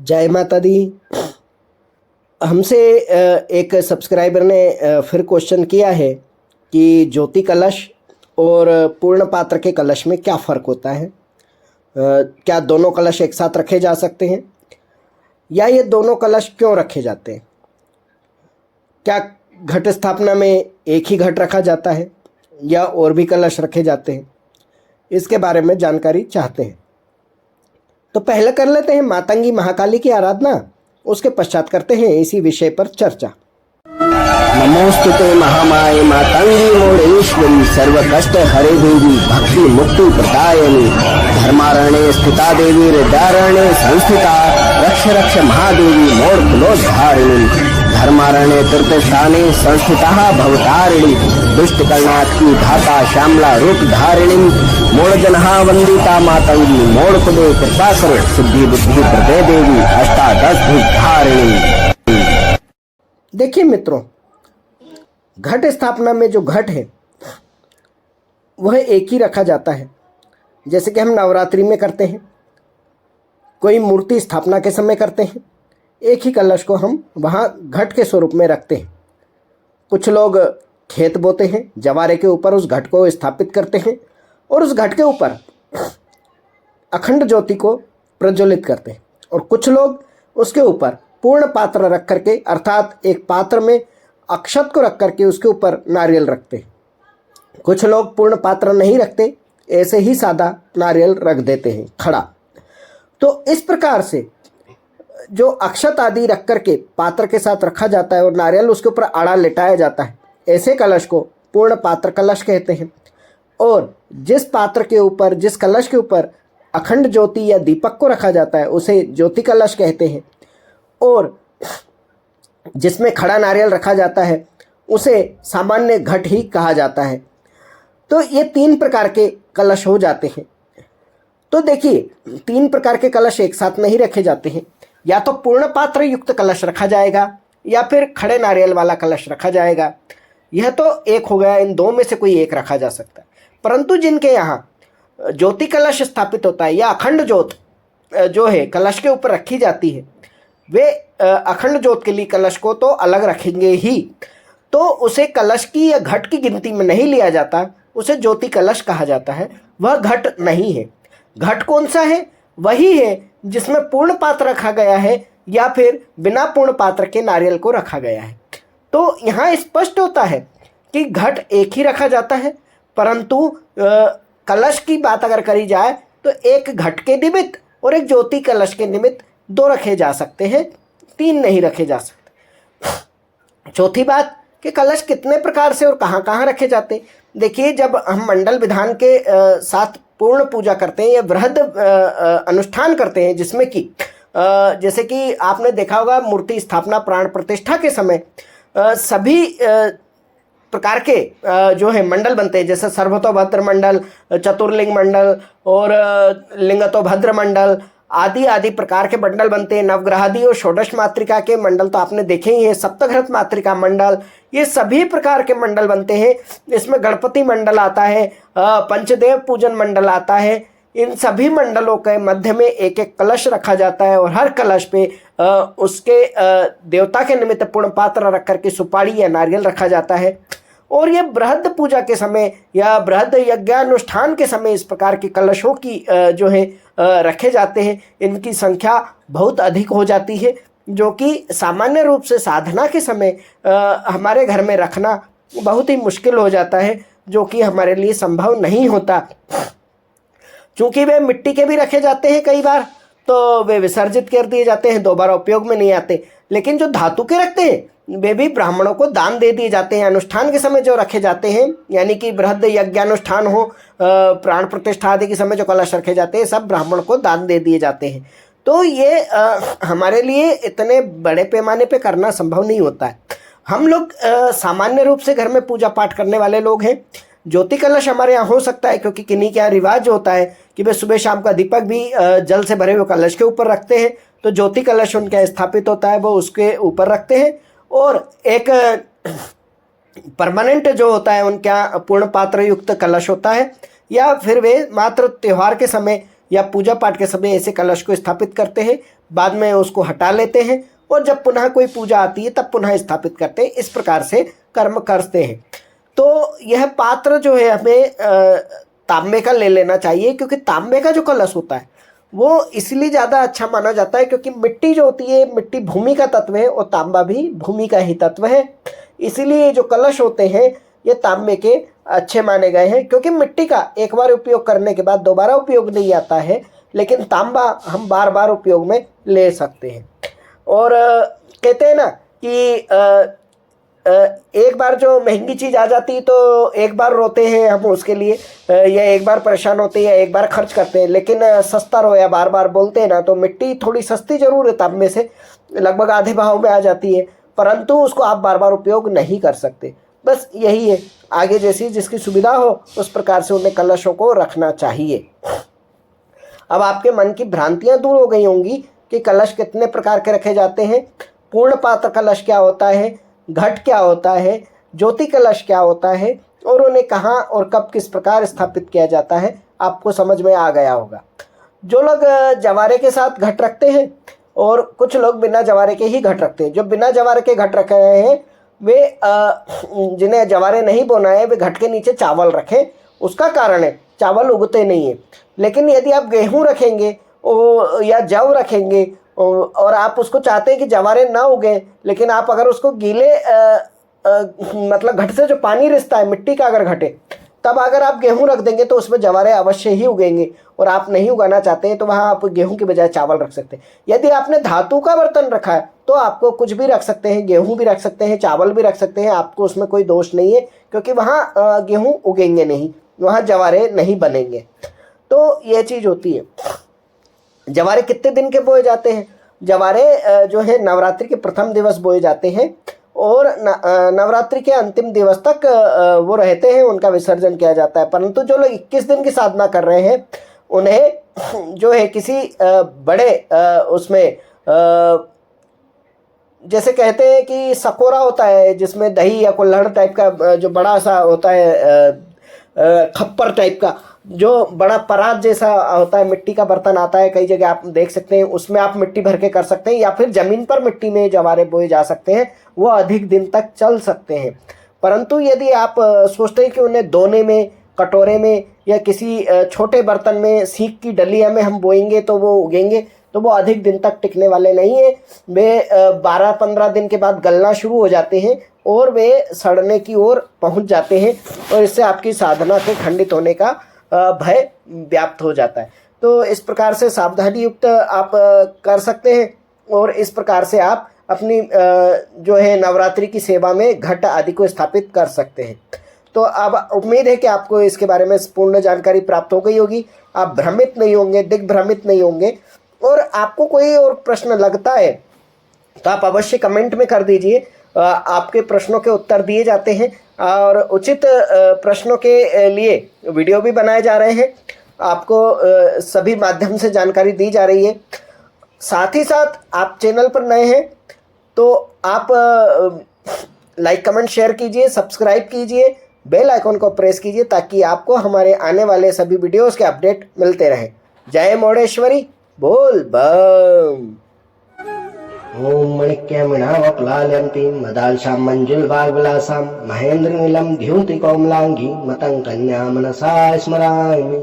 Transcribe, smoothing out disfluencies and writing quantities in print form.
जय माता दी। हमसे एक सब्सक्राइबर ने फिर क्वेश्चन किया है कि ज्योति कलश और पूर्ण पात्र के कलश में क्या फ़र्क होता है। क्या दोनों कलश एक साथ रखे जा सकते हैं, या ये दोनों कलश क्यों रखे जाते हैं। क्या घट स्थापना में एक ही घट रखा जाता है या और भी कलश रखे जाते हैं, इसके बारे में जानकारी चाहते हैं। तो पहले कर लेते हैं मातंगी महाकाली की आराधना, उसके पश्चात करते हैं इसी विषय पर चर्चा। नमोस्तुते महामाये मातंगी मोड़ेश्वरी सर्व कष्ट हरे देवी भक्ति मुक्ति प्रदायिनी धर्मारण्ये स्थिता देवी हृदयारण्ये संस्थिता रक्ष रक्ष महादेवी मोड़ कुलोद्धारिणी धर्मारण्ये तीर्थस्थाने संस्थिता भवतारिणी दुष्ट कर्णात्की धाता श्यामला रूप धारिणी मोड़ जनहा वंदिता मातंगी मोड़ कुले कृपा करो सिद्धि बुद्धि प्रदे देवी अष्टादश धारिणी। देखिए मित्रों, घट स्थापना में जो घट है वह एक ही रखा जाता है। जैसे कि हम नवरात्रि में करते हैं, कोई मूर्ति स्थापना के समय करते हैं, एक ही कलश को हम वहाँ घट के स्वरूप में रखते हैं। कुछ लोग खेत बोते हैं, जवारे के ऊपर उस घट को स्थापित करते हैं और उस घट के ऊपर अखंड ज्योति को प्रज्वलित करते हैं, और कुछ लोग उसके ऊपर पूर्ण पात्र रख करके, अर्थात एक पात्र में अक्षत को रख करके उसके ऊपर नारियल रखते हैं। कुछ लोग पूर्ण पात्र नहीं रखते, ऐसे ही सादा नारियल रख देते हैं खड़ा। तो इस प्रकार से जो अक्षत आदि रख करके पात्र के साथ रखा जाता है और नारियल उसके ऊपर आड़ा लिटाया जाता है, ऐसे कलश को पूर्ण पात्र कलश कहते हैं। और जिस पात्र के ऊपर, जिस कलश के ऊपर अखंड ज्योति या दीपक को रखा जाता है उसे ज्योति कलश कहते हैं, और जिसमें खड़ा नारियल रखा जाता है उसे सामान्य घट ही कहा जाता है। तो ये तीन प्रकार के कलश हो जाते हैं। तो देखिए, तीन प्रकार के कलश एक साथ नहीं रखे जाते हैं। या तो पूर्ण पात्र युक्त कलश रखा जाएगा या फिर खड़े नारियल वाला कलश रखा जाएगा। यह तो एक हो गया, इन दो में से कोई एक रखा जा सकता है। परंतु जिनके यहाँ ज्योति कलश स्थापित होता है या अखंड ज्योत जो है कलश के ऊपर रखी जाती है, वे अखंड ज्योत के लिए कलश को तो अलग रखेंगे ही, तो उसे कलश की या घट की गिनती में नहीं लिया जाता, उसे ज्योति कलश कहा जाता है। वह घट नहीं है। घट कौन सा है? वही है जिसमें पूर्ण पात्र रखा गया है या फिर बिना पूर्ण पात्र के नारियल को रखा गया है। तो यहाँ स्पष्ट होता है कि घट एक ही रखा जाता है, परंतु कलश की बात अगर करी जाए तो एक घट के निमित्त और एक ज्योति कलश के निमित्त दो रखे जा सकते हैं, तीन नहीं रखे जा सकते। चौथी बात कि कलश कितने प्रकार से और कहाँ कहाँ रखे जाते हैं। देखिए, जब हम मंडल विधान के साथ पूर्ण पूजा करते हैं या वृहद अनुष्ठान करते हैं, जिसमें कि जैसे कि आपने देखा होगा मूर्ति स्थापना प्राण प्रतिष्ठा के समय सभी प्रकार के जो है मंडल बनते हैं, जैसे सर्वतोभद्र मंडल, चतुर्लिंग मंडल और लिंगतोभद्र मंडल आदि आदि प्रकार के मंडल बनते हैं। नवग्रहादि और षोडश मातृका के मंडल तो आपने देखे ही हैं, सप्तघृत मातृका मंडल, ये सभी प्रकार के मंडल बनते हैं। इसमें गणपति मंडल आता है, पंचदेव पूजन मंडल आता है। इन सभी मंडलों के मध्य में एक एक कलश रखा जाता है और हर कलश पे उसके देवता के निमित्त पूर्ण पात्र रख करके सुपारी या नारियल रखा जाता है। और ये बृहद पूजा के समय या बृहद यज्ञानुष्ठान के समय इस प्रकार के कलशों की जो है रखे जाते हैं। इनकी संख्या बहुत अधिक हो जाती है, जो कि सामान्य रूप से साधना के समय हमारे घर में रखना बहुत ही मुश्किल हो जाता है, जो कि हमारे लिए संभव नहीं होता। चूँकि वे मिट्टी के भी रखे जाते हैं कई बार, तो वे विसर्जित कर दिए जाते हैं, दोबारा उपयोग में नहीं आते। लेकिन जो धातु के रखते हैं वे भी ब्राह्मणों को दान दे दिए जाते हैं। अनुष्ठान के समय जो रखे जाते हैं, यानी कि बृहद यज्ञानुष्ठान हो, प्राण प्रतिष्ठा आदि के समय जो कलश रखे जाते हैं, सब ब्राह्मण को दान दे दिए जाते हैं। तो ये हमारे लिए इतने बड़े पैमाने पे करना संभव नहीं होता है। हम लोग सामान्य रूप से घर में पूजा पाठ करने वाले लोग हैं। ज्योति कलश हमारे यहाँ हो सकता है, क्योंकि किन्हीं के यहाँ रिवाज होता है कि वे सुबह शाम का दीपक भी जल से भरे हुए कलश के ऊपर रखते हैं। तो ज्योति कलश उनके यहाँ स्थापित होता है, वो उसके ऊपर रखते हैं। और एक परमानेंट जो होता है उनके यहाँ पूर्ण पात्र युक्त कलश होता है, या फिर वे मात्र त्यौहार के समय या पूजा पाठ के समय ऐसे कलश को स्थापित करते हैं। बाद में उसको हटा लेते हैं और जब पुनः कोई पूजा आती है तब पुनः स्थापित करते हैं। इस प्रकार से कर्म करते हैं। तो यह पात्र जो है हमें तांबे का ले लेना चाहिए, क्योंकि तांबे का जो कलश होता है वो इसलिए ज़्यादा अच्छा माना जाता है क्योंकि मिट्टी जो होती है, मिट्टी भूमि का तत्व है और तांबा भी भूमि का ही तत्व है। इसीलिए जो कलश होते हैं ये तांबे के अच्छे माने गए हैं, क्योंकि मिट्टी का एक बार उपयोग करने के बाद दोबारा उपयोग नहीं आता है, लेकिन तांबा हम बार बार उपयोग में ले सकते हैं। और कहते हैं ना कि एक बार जो महंगी चीज़ आ जाती है तो एक बार रोते हैं हम उसके लिए, या एक बार परेशान होते हैं या एक बार खर्च करते हैं, लेकिन सस्ता रोया बार बार बोलते हैं ना, तो मिट्टी थोड़ी सस्ती जरूर है, तांबे से लगभग आधे भाव में आ जाती है, परंतु उसको आप बार बार उपयोग नहीं कर सकते। बस यही है, आगे जैसी जिसकी सुविधा हो उस प्रकार से उन्हें कलशों को रखना चाहिए। अब आपके मन की भ्रांतियाँ दूर हो गई होंगी कि कलश कितने प्रकार के रखे जाते हैं, पूर्ण पात्र कलश क्या होता है, घट क्या होता है, ज्योति कलश क्या होता है और उन्हें कहाँ और कब किस प्रकार स्थापित किया जाता है, आपको समझ में आ गया होगा। जो लोग जवारे के साथ घट रखते हैं और कुछ लोग बिना जवारे के ही घट रखते हैं। जो बिना जवारे के घट रख रहे हैं वे जिन्हें जवारे नहीं बोना है वे घट के नीचे चावल रखें। उसका कारण है चावल उगते नहीं है, लेकिन यदि आप गेहूँ रखेंगे या जव रखेंगे और आप उसको चाहते हैं कि जवारे ना उगे, लेकिन आप अगर उसको गीले मतलब घट से जो पानी रिसता है मिट्टी का अगर घटे, तब अगर आप गेहूं रख देंगे तो उसमें जवारे अवश्य ही उगेंगे। और आप नहीं उगाना चाहते हैं तो वहाँ आप गेहूं की बजाय चावल रख सकते हैं। यदि आपने धातु का बर्तन रखा है तो आपको कुछ भी रख सकते हैं, गेहूं भी रख सकते हैं, चावल भी रख सकते हैं, आपको उसमें कोई दोष नहीं है, क्योंकि वहाँ गेहूँ उगेंगे नहीं, वहाँ जवारे नहीं बनेंगे। तो यह चीज़ होती है। जवारे कितने दिन के बोए जाते हैं? जवारे जो है नवरात्रि के प्रथम दिवस बोए जाते हैं और नवरात्रि के अंतिम दिवस तक वो रहते हैं, उनका विसर्जन किया जाता है। परंतु जो लोग 21 दिन की साधना कर रहे हैं उन्हें जो है किसी बड़े उसमें जैसे कहते हैं कि सकोरा होता है जिसमें दही या कुल्हड़ टाइप का जो बड़ा सा होता है, खप्पर टाइप का जो बड़ा परात जैसा होता है, मिट्टी का बर्तन आता है, कई जगह आप देख सकते हैं, उसमें आप मिट्टी भर के कर सकते हैं, या फिर ज़मीन पर मिट्टी में जवारे बोए जा सकते हैं, वो अधिक दिन तक चल सकते हैं। परंतु यदि आप सोचते हैं कि उन्हें दोने में, कटोरे में या किसी छोटे बर्तन में, सीख की डलिया में हम बोएंगे तो वो उगेंगे, तो वो अधिक दिन तक टिकने वाले नहीं है। वे 12-15 दिन के बाद गलना शुरू हो जाते हैं और वे सड़ने की ओर पहुंच जाते हैं, और इससे आपकी साधना के खंडित होने का भय व्याप्त हो जाता है। तो इस प्रकार से सावधानी युक्त आप कर सकते हैं और इस प्रकार से आप अपनी जो है नवरात्रि की सेवा में घट आदि को स्थापित कर सकते हैं। तो अब उम्मीद है कि आपको इसके बारे में पूर्ण जानकारी प्राप्त हो गई होगी, आप भ्रमित नहीं होंगे, दिग्भ्रमित नहीं होंगे। और आपको कोई और प्रश्न लगता है तो आप अवश्य कमेंट में कर दीजिए, आपके प्रश्नों के उत्तर दिए जाते हैं और उचित प्रश्नों के लिए वीडियो भी बनाए जा रहे हैं, आपको सभी माध्यम से जानकारी दी जा रही है। साथ ही साथ आप चैनल पर नए हैं तो आप लाइक कमेंट शेयर कीजिए, सब्सक्राइब कीजिए, बेल आइकॉन को प्रेस कीजिए ताकि आपको हमारे आने वाले सभी वीडियोस के अपडेट मिलते रहें। जय मोडेश्वरी, बोल बम। ओम मणिक्यमणावक्लालयन्तीं मदालशां मंजुलवाग्विलासां महेन्द्रनीलं द्युतिकोमलाङ्गीं मतं कन्या मनसा स्मरामि।